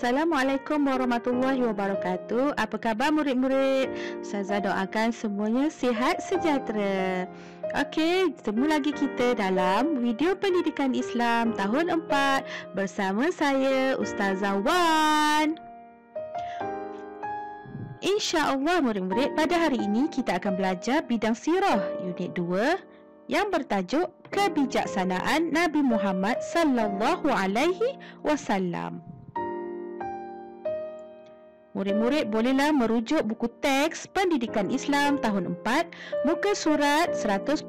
Assalamualaikum warahmatullahi wabarakatuh. Apa khabar murid-murid? Ustazah doakan semuanya sihat sejahtera. Okey, ketemu lagi kita dalam video pendidikan Islam tahun 4 bersama saya Ustazah Wan. InsyaAllah murid-murid, pada hari ini kita akan belajar bidang sirah unit 2 yang bertajuk Kebijaksanaan Nabi Muhammad sallallahu alaihi wasallam. Murid-murid bolehlah merujuk buku teks Pendidikan Islam tahun 4, muka surat 146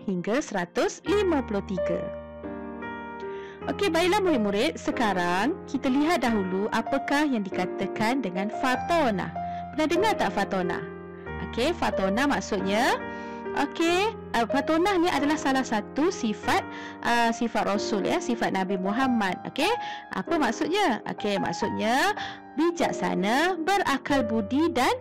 hingga 153. Okey, baiklah murid-murid, sekarang kita lihat dahulu apakah yang dikatakan dengan fatonah. Pernah dengar tak fatonah? Okey, fatonah maksudnya fatonah ni adalah salah satu sifat Rasul, ya, sifat Nabi Muhammad. Okey, apa maksudnya? Okey, maksudnya bijaksana, berakal budi dan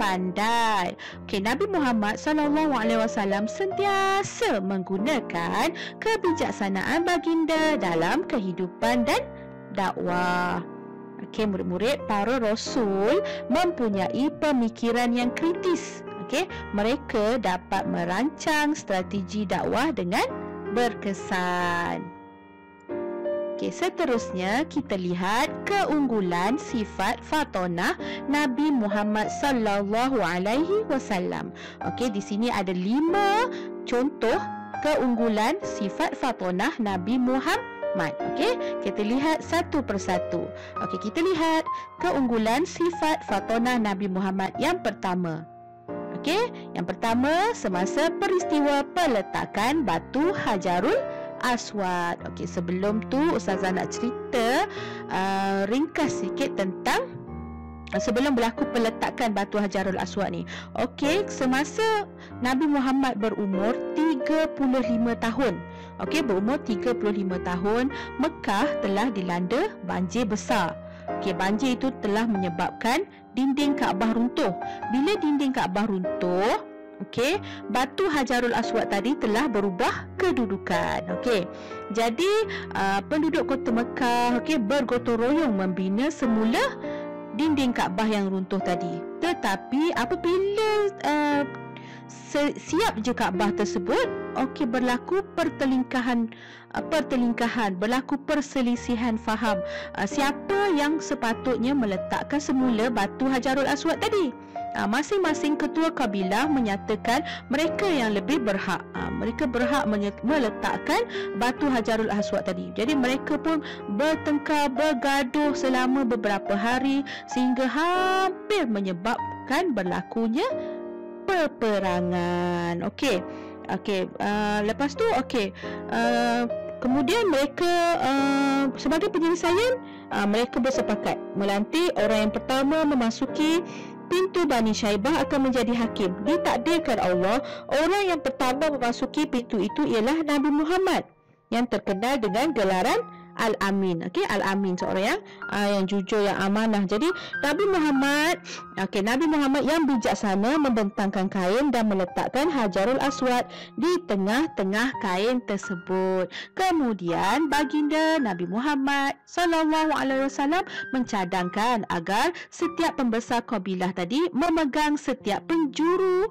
pandai. Okey, Nabi Muhammad SAW sentiasa menggunakan kebijaksanaan baginda dalam kehidupan dan dakwah. Okey, murid-murid, para rasul mempunyai pemikiran yang kritis. Okey, mereka dapat merancang strategi dakwah dengan berkesan. Okey, seterusnya kita lihat keunggulan sifat fatonah Nabi Muhammad sallallahu alaihi wasallam. Okey, di sini ada 5 contoh keunggulan sifat fatonah Nabi Muhammad. Okey, kita lihat satu persatu. Okey, kita lihat keunggulan sifat fatonah Nabi Muhammad yang pertama. Okey, yang pertama, semasa peristiwa peletakan batu Hajarul Aswad. Okey, sebelum tu Ustazah nak cerita ringkas sikit tentang sebelum berlaku peletakan batu Hajarul Aswad ni. Okey, semasa Nabi Muhammad berumur 35 tahun. Okey, berumur 35 tahun, Mekah telah dilanda banjir besar. Okey, banjir itu telah menyebabkan dinding Kaabah runtuh. Bila dinding Kaabah runtuh, okey, batu Hajarul Aswad tadi telah berubah kedudukan. Okey, jadi penduduk kota Mekah, okey, bergotong royong membina semula dinding Kaabah yang runtuh tadi. Tetapi apabila siap je Kaabah tersebut, okey, berlaku pertelingkahan, berlaku perselisihan faham siapa yang sepatutnya meletakkan semula batu Hajarul Aswad tadi. Masing-masing ketua kabilah menyatakan mereka yang lebih berhak. Mereka berhak meletakkan batu Hajarul Aswad tadi. Jadi mereka pun bertengkar, bergaduh selama beberapa hari sehingga hampir menyebabkan berlakunya peperangan. Okey. Lepas tu kemudian mereka sebagai penyelesaian mereka bersepakat melantik orang yang pertama memasuki pintu Bani Syaibah akan menjadi hakim. Ditakdirkan Allah, orang yang pertama memasuki pintu itu ialah Nabi Muhammad yang terkenal dengan gelaran Al-Amin. Okey, Al-Amin, seorang yang jujur, yang amanah. Jadi Nabi Muhammad yang bijaksana membentangkan kain dan meletakkan Hajarul Aswad di tengah-tengah kain tersebut. Kemudian baginda Nabi Muhammad sallallahu alaihi wasallam mencadangkan agar setiap pembesar kabilah tadi memegang setiap bucu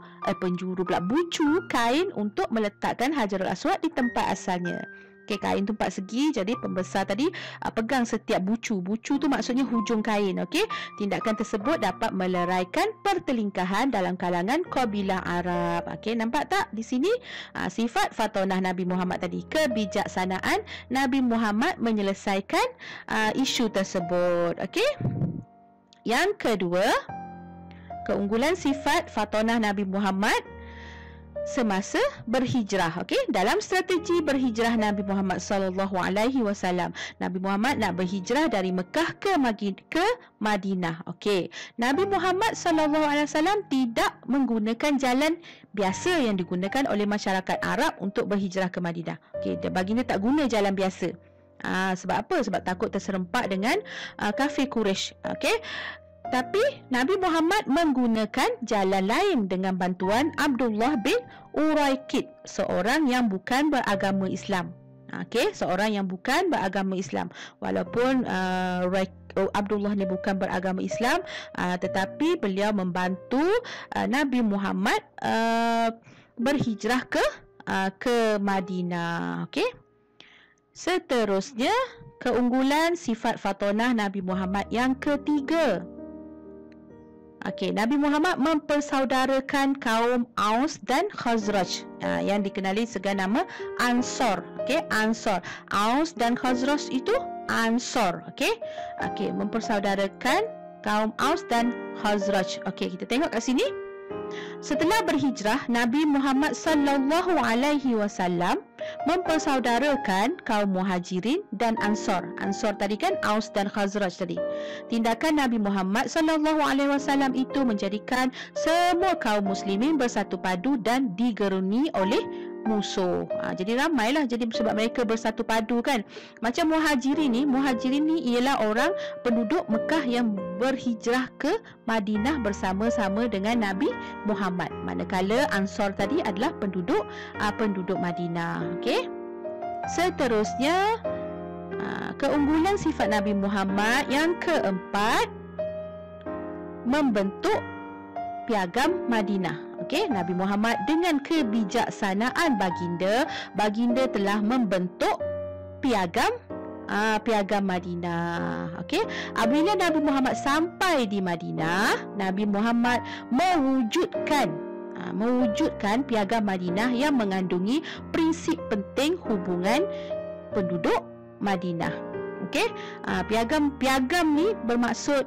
kain untuk meletakkan Hajarul Aswad di tempat asalnya. Okey, kain tu 4 segi, jadi pembesar tadi pegang setiap bucu. Bucu tu maksudnya hujung kain. Okey, tindakan tersebut dapat meleraikan pertelingkahan dalam kalangan kabilah Arab. Okey, nampak tak di sini sifat fatonah Nabi Muhammad tadi, kebijaksanaan Nabi Muhammad menyelesaikan isu tersebut. Okey, yang kedua, keunggulan sifat fatonah Nabi Muhammad semasa berhijrah. Okey, dalam strategi berhijrah Nabi Muhammad sallallahu alaihi wasallam, Nabi Muhammad nak berhijrah dari Mekah ke Madinah. Okey, Nabi Muhammad sallallahu alaihi wasallam tidak menggunakan jalan biasa yang digunakan oleh masyarakat Arab untuk berhijrah ke Madinah. Okey, baginda tak guna jalan biasa. Sebab apa? Sebab takut terserempak dengan kafir Quraisy. Okey, tapi Nabi Muhammad menggunakan jalan lain dengan bantuan Abdullah bin Uraikid, seorang yang bukan beragama Islam. Okey, seorang yang bukan beragama Islam. Walaupun Abdullah ni bukan beragama Islam, tetapi beliau membantu Nabi Muhammad berhijrah ke Madinah. Okey. Seterusnya, keunggulan sifat Fatonah Nabi Muhammad yang ketiga. Okey, Nabi Muhammad mempersaudarakan kaum Aus dan Khazraj, yang dikenali dengan nama Ansor. Okey, Ansor. Aus dan Khazraj itu Ansor. Okey. Okey, mempersaudarakan kaum Aus dan Khazraj. Okey, kita tengok kat sini. Setelah berhijrah, Nabi Muhammad sallallahu alaihi wasallam mempersaudarakan kaum Muhajirin dan Ansor. Ansor tadi kan Aus dan Khazraj tadi. Tindakan Nabi Muhammad sallallahu alaihi wasallam itu menjadikan semua kaum muslimin bersatu padu dan digeruni oleh musuh. Jadi ramailah, jadi sebab mereka bersatu padu kan. Macam Muhajirin ni ialah orang penduduk Mekah yang berhijrah ke Madinah bersama-sama dengan Nabi Muhammad. Manakala Ansor tadi adalah penduduk Madinah. Okey. Seterusnya, keunggulan sifat Nabi Muhammad yang keempat, membentuk piagam Madinah. Okey, Nabi Muhammad dengan kebijaksanaan baginda telah membentuk piagam Madinah. Okey, apabila Nabi Muhammad sampai di Madinah, Nabi Muhammad mewujudkan piagam Madinah yang mengandungi prinsip penting hubungan penduduk Madinah. Okey, piagam ni bermaksud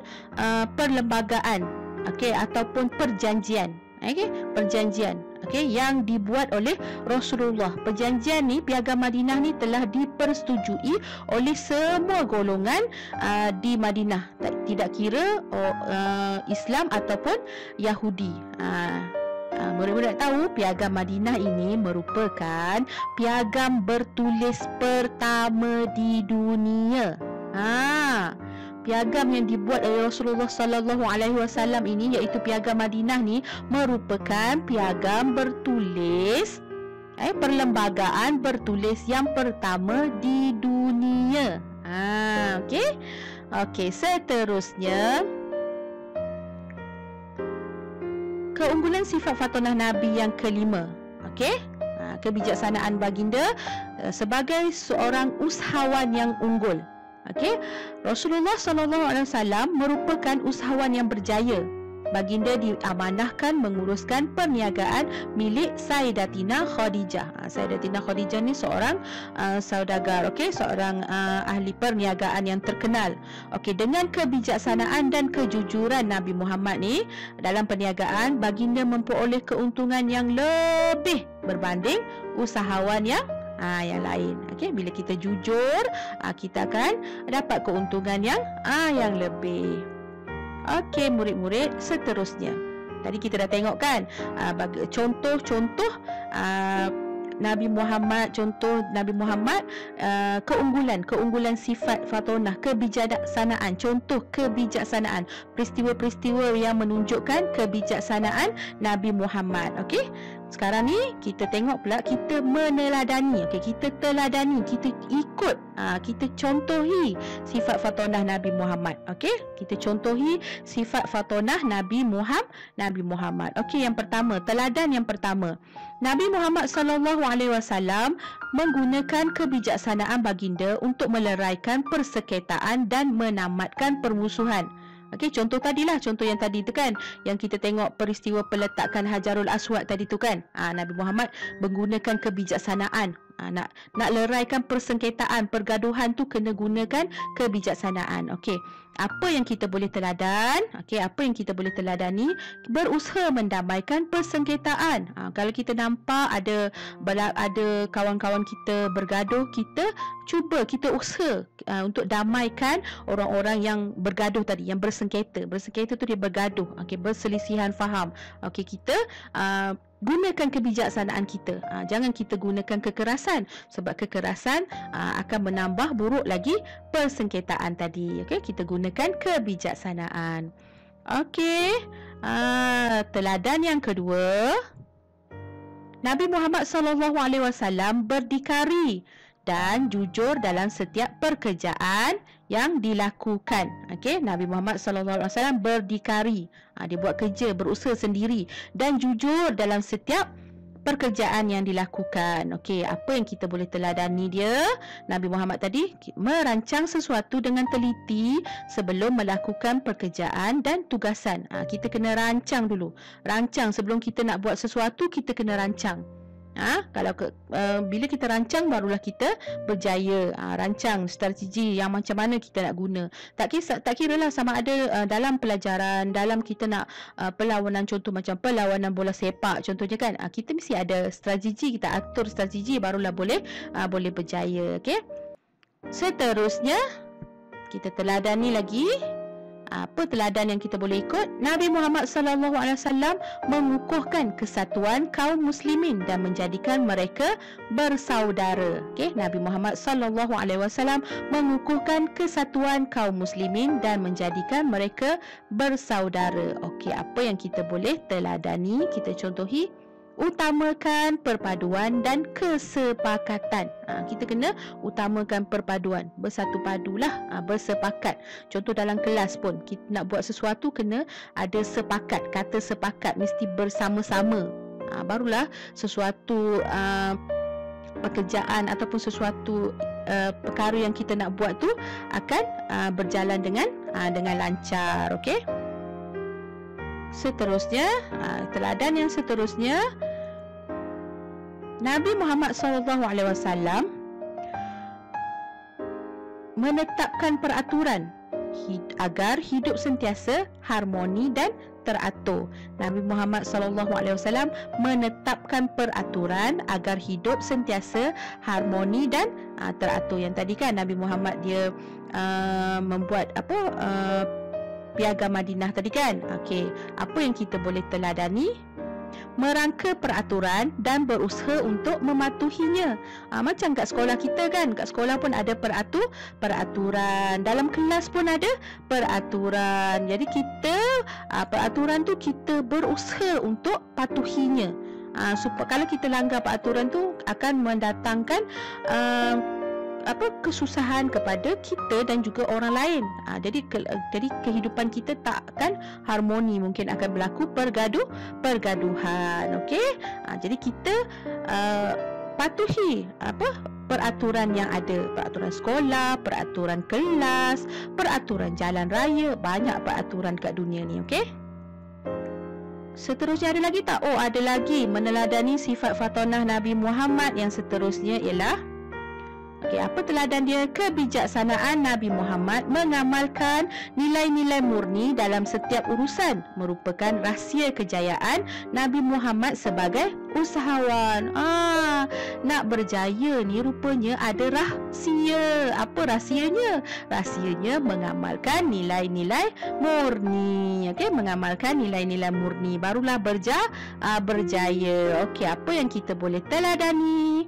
perlembagaan, okey, ataupun perjanjian. Perjanjian yang dibuat oleh Rasulullah. Perjanjian ni, piagam Madinah ni telah dipersetujui oleh semua golongan di Madinah, tidak kira Islam ataupun Yahudi. Murid-murid tahu piagam Madinah ini merupakan piagam bertulis pertama di dunia. Piagam yang dibuat oleh Rasulullah sallallahu alaihi wasallam ini, iaitu piagam Madinah ni, merupakan piagam bertulis perlembagaan bertulis yang pertama di dunia. Okey, seterusnya, keunggulan sifat Fatonah Nabi yang kelima. Okey, kebijaksanaan baginda sebagai seorang usahawan yang unggul. Okey, Rasulullah sallallahu alaihi wasallam merupakan usahawan yang berjaya. Baginda diamanahkan menguruskan perniagaan milik Sayyidatina Khadijah. Sayyidatina Khadijah ni seorang saudagar, okey, seorang ahli perniagaan yang terkenal. Okey, dengan kebijaksanaan dan kejujuran Nabi Muhammad ni dalam perniagaan, baginda memperoleh keuntungan yang lebih berbanding usahawan yang lain. Okey, bila kita jujur, kita akan dapat keuntungan yang lebih. Okey, murid-murid, seterusnya. Tadi kita dah tengok kan contoh-contoh Nabi Muhammad, keunggulan sifat Fatonah, kebijaksanaan, contoh kebijaksanaan, peristiwa-peristiwa yang menunjukkan kebijaksanaan Nabi Muhammad. Okey, sekarang ni kita tengok pula, kita meneladani. Okey, kita teladani, kita ikut, kita contohi sifat Fatonah Nabi Muhammad. Okey, kita contohi sifat Fatonah Nabi Muhammad. Okey, yang pertama, teladan yang pertama, Nabi Muhammad sallallahu alaihi wasallam menggunakan kebijaksanaan baginda untuk meleraikan persengketaan dan menamatkan permusuhan. Okey, contoh yang tadi tu kan, yang kita tengok peristiwa peletakan Hajarul Aswad tadi tu kan. Nabi Muhammad menggunakan kebijaksanaan. Nak leraikan persengketaan, pergaduhan tu kena gunakan kebijaksanaan. Okey, apa yang kita boleh teladan? Okey, apa yang kita boleh teladani? Berusaha mendamaikan persengketaan. Kalau kita nampak ada kawan-kawan kita bergaduh, kita usaha untuk damaikan orang-orang yang bergaduh tadi, yang bersengketa. Bersengketa tu dia bergaduh, okey, berselisihan faham. Okey, kita gunakan kebijaksanaan kita. Jangan kita gunakan kekerasan, sebab kekerasan akan menambah buruk lagi persengketaan tadi. Okey, kita gunakan kebijaksanaan. Okey, teladan yang kedua, Nabi Muhammad sallallahu alaihi wasallam berdikari dan jujur dalam setiap pekerjaan yang dilakukan. Okey, Nabi Muhammad sallallahu alaihi wasallam berdikari. Dia buat kerja, berusaha sendiri dan jujur dalam setiap pekerjaan yang dilakukan. Okey, apa yang kita boleh teladani dia? Nabi Muhammad tadi merancang sesuatu dengan teliti sebelum melakukan pekerjaan dan tugasan. Kita kena rancang dulu. Rancang sebelum kita nak buat sesuatu, kita kena rancang. Bila kita rancang barulah kita berjaya. Rancang strategi yang macam mana kita nak guna. Tak kiralah sama ada dalam pelajaran, dalam kita nak perlawanan, contoh macam perlawanan bola sepak contohnya kan. Kita mesti ada strategi, kita atur strategi barulah boleh berjaya. Okey. Seterusnya kita teladani lagi. Apa teladan yang kita boleh ikut? Nabi Muhammad sallallahu alaihi wasallam mengukuhkan kesatuan kaum muslimin dan menjadikan mereka bersaudara. Okey, Nabi Muhammad sallallahu alaihi wasallam mengukuhkan kesatuan kaum muslimin dan menjadikan mereka bersaudara. Okey, apa yang kita boleh teladani, kita contohi? Utamakan perpaduan dan kesepakatan. Kita kena utamakan perpaduan, bersatu padulah, bersepakat. Contoh dalam kelas pun, kita nak buat sesuatu kena ada sepakat. Kata sepakat mesti bersama-sama. Barulah sesuatu pekerjaan ataupun sesuatu perkara yang kita nak buat tu akan berjalan dengan lancar. Okey. Seterusnya, teladan yang seterusnya, Nabi Muhammad SAW menetapkan peraturan agar hidup sentiasa harmoni dan teratur. Nabi Muhammad SAW menetapkan peraturan agar hidup sentiasa harmoni dan teratur. Yang tadi kan Nabi Muhammad dia membuat Piagam Madinah tadi kan. Okey, apa yang kita boleh teladani? Merangka peraturan dan berusaha untuk mematuhinya. Macam kat sekolah kita kan, kat sekolah pun ada peraturan, dalam kelas pun ada peraturan. Jadi kita peraturan tu kita berusaha untuk patuhinya. Kalau kita langgar peraturan tu akan mendatangkan kesusahan kepada kita dan juga orang lain. Jadi kehidupan kita tak akan harmoni, mungkin akan berlaku pergaduhan. Okey. Jadi kita patuhi peraturan yang ada, peraturan sekolah, peraturan kelas, peraturan jalan raya, banyak peraturan kat dunia ni. Okey. Seterusnya ada lagi tak? Ada lagi. Meneladani sifat Fatonah Nabi Muhammad yang seterusnya ialah, okey, apa teladan dia? Kebijaksanaan Nabi Muhammad mengamalkan nilai-nilai murni dalam setiap urusan, merupakan rahsia kejayaan Nabi Muhammad sebagai usahawan. Nak berjaya ni rupanya ada rahsia. Apa rahsianya? Rahsianya mengamalkan nilai-nilai murni. Okey, mengamalkan nilai-nilai murni barulah berjaya. Okey, apa yang kita boleh teladani?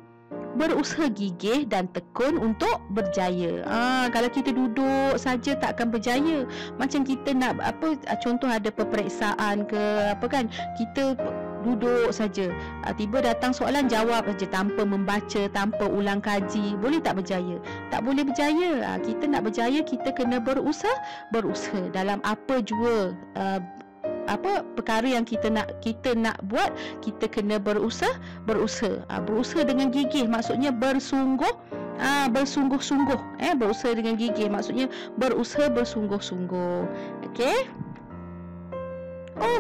Berusaha gigih dan tekun untuk berjaya. Kalau kita duduk saja tak akan berjaya. Macam kita nak contoh ada peperiksaan ke apa kan, kita duduk saja, tiba datang soalan jawab saja tanpa membaca, tanpa ulang kaji, boleh tak berjaya? Tak boleh berjaya. Kita nak berjaya, kita kena berusaha dalam apa jua perkara yang kita nak buat, kita kena berusaha dengan gigih, maksudnya bersungguh-sungguh. Berusaha dengan gigih maksudnya berusaha bersungguh-sungguh. Okey.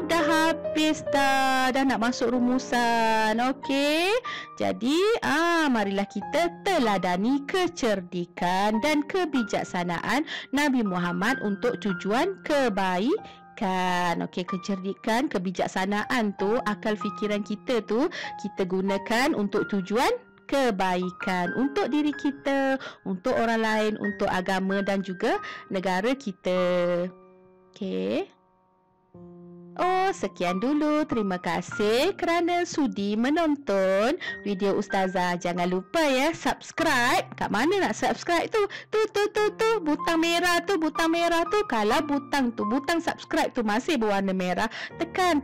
Dah habis dah nak masuk rumusan. Okey. Jadi marilah kita teladani kecerdikan dan kebijaksanaan Nabi Muhammad untuk tujuan kebaikan. Okey, kecerdikan, kebijaksanaan tu, akal fikiran kita tu kita gunakan untuk tujuan kebaikan, untuk diri kita, untuk orang lain, untuk agama dan juga negara kita. Okey. Oh, sekian dulu. Terima kasih kerana sudi menonton video Ustazah. Jangan lupa ya, subscribe. Kat mana nak subscribe tu? Tu. Butang merah tu, butang merah tu. Kalau butang subscribe tu masih berwarna merah, tekan.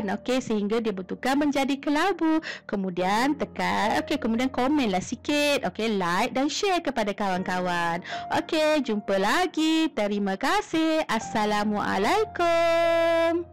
Okey, sehingga dia bertukar menjadi kelabu. Kemudian tekan. Okey, kemudian komenlah sikit. Okey, like dan share kepada kawan-kawan. Okey, jumpa lagi. Terima kasih. Assalamualaikum.